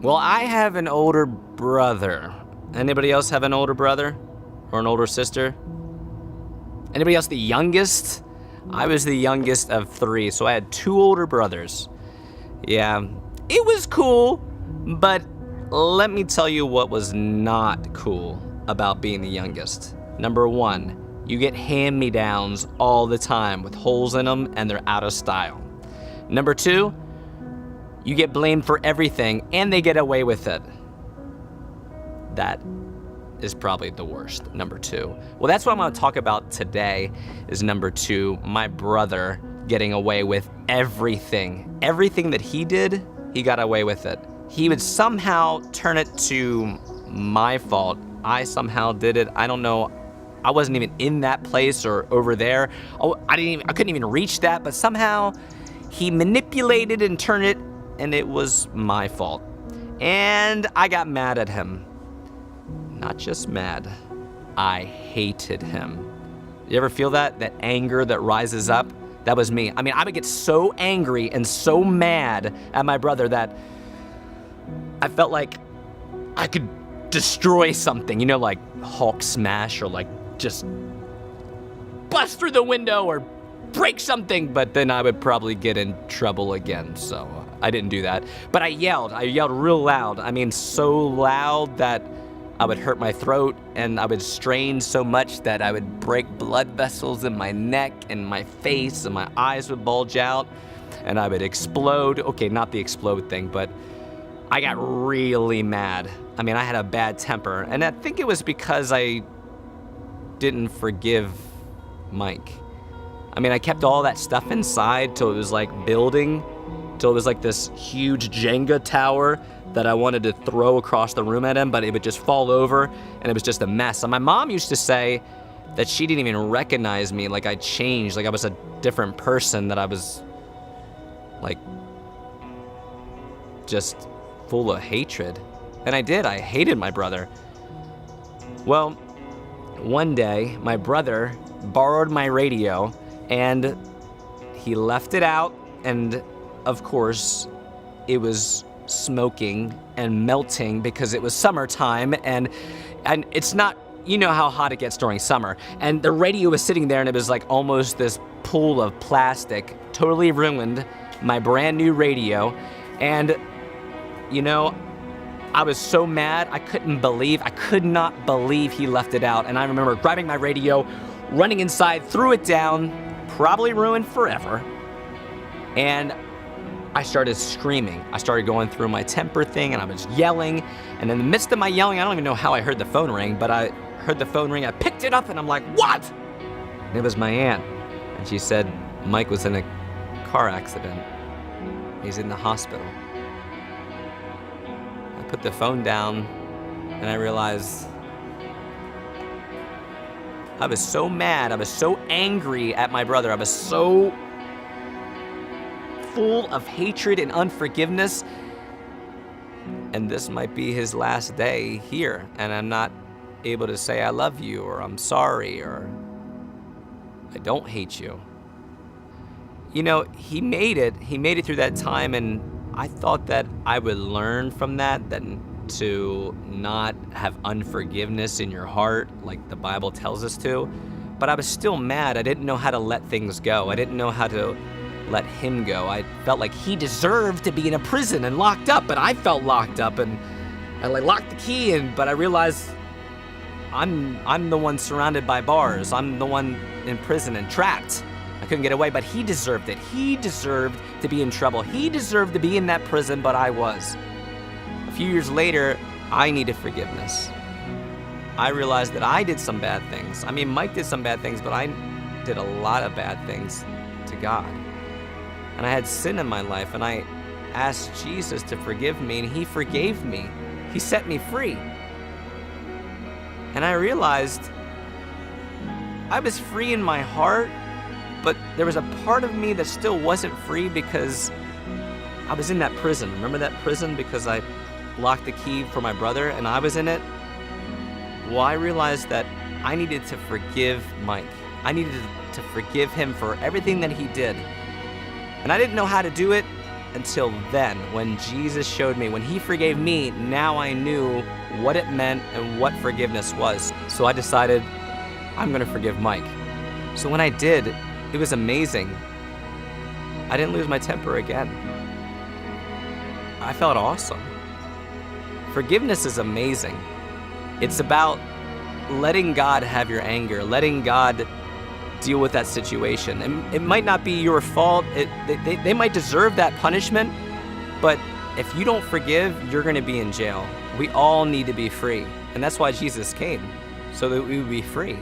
Well, I have an older brother. Anybody else have an older brother or an older sister? Anybody else the youngest? I was the youngest of 3, so I had 2 older brothers. Yeah, it was cool, but let me tell you what was not cool about being the youngest. Number 1, you get hand-me-downs all the time with holes in them and they're out of style. Number 2, you get blamed for everything and they get away with it. That is probably the worst, number 2. Well, that's what I'm going to talk about today is number 2, my brother getting away with everything. Everything that he did, he got away with it. He would somehow turn it to my fault. I somehow did it. I don't know. I wasn't even in that place or over there. Oh, I couldn't even reach that, but somehow he manipulated and turned it, and it was my fault. And I got mad at him. Not just mad, I hated him. You ever feel that? That anger that rises up? That was me. I mean, I would get so angry and so mad at my brother that I felt like I could destroy something, like Hulk smash or like just bust through the window or break something, but then I would probably get in trouble again, so I didn't do that. But I yelled real loud. I mean, so loud that I would hurt my throat, and I would strain so much that I would break blood vessels in my neck and my face, and my eyes would bulge out, and I would explode. Okay, not the explode thing, but I got really mad. I mean, I had a bad temper, and I think it was because I didn't forgive Mike. I mean, I kept all that stuff inside till it was like building, till it was like this huge Jenga tower that I wanted to throw across the room at him, but it would just fall over, and it was just a mess. And my mom used to say that she didn't even recognize me, like I changed, like I was a different person, that I was like just full of hatred. And I did. I hated my brother. Well, one day, my brother borrowed my radio, and he left it out, and of course, it was smoking and melting because it was summertime, and it's not, you know how hot it gets during summer, and the radio was sitting there, and it was like almost this pool of plastic, totally ruined my brand new radio. And I was so mad, I could not believe he left it out. And I remember grabbing my radio, running inside, threw it down, probably ruined forever, and I started screaming. I started going through my temper thing, and I was yelling. And in the midst of my yelling, I don't even know how I heard the phone ring, but I heard the phone ring. I picked it up, and I'm like, what? And it was my aunt. And she said Mike was in a car accident. He's in the hospital. I put the phone down, and I realized I was so mad. I was so angry at my brother. I was so full of hatred and unforgiveness, and this might be his last day here, and I'm not able to say I love you, or I'm sorry, or I don't hate you. He made it through that time, and I thought that I would learn from that to not have unforgiveness in your heart like the Bible tells us to, but I was still mad. I didn't know how to let things go. I didn't know how to let him go. I felt like he deserved to be in a prison and locked up, but I felt locked up, and I locked the key in, but I realized I'm the one surrounded by bars. I'm the one in prison and trapped. I couldn't get away, but he deserved it. He deserved to be in trouble. He deserved to be in that prison, but I was. A few years later, I needed forgiveness. I realized that I did some bad things. I mean, Mike did some bad things, but I did a lot of bad things to God. And I had sin in my life, and I asked Jesus to forgive me, and he forgave me. He set me free. And I realized I was free in my heart, but there was a part of me that still wasn't free because I was in that prison. Remember that prison because I locked the key for my brother and I was in it? Well, I realized that I needed to forgive Mike. I needed to forgive him for everything that he did. And I didn't know how to do it, until then, when Jesus showed me, when he forgave me, now I knew what it meant and what forgiveness was. So I decided I'm going to forgive Mike. So when I did, it was amazing. I didn't lose my temper again. I felt awesome. Forgiveness is amazing. It's about letting God have your anger, letting God deal with that situation. And it might not be your fault. They might deserve that punishment, but if you don't forgive, you're going to be in jail. We all need to be free. And that's why Jesus came, so that we would be free.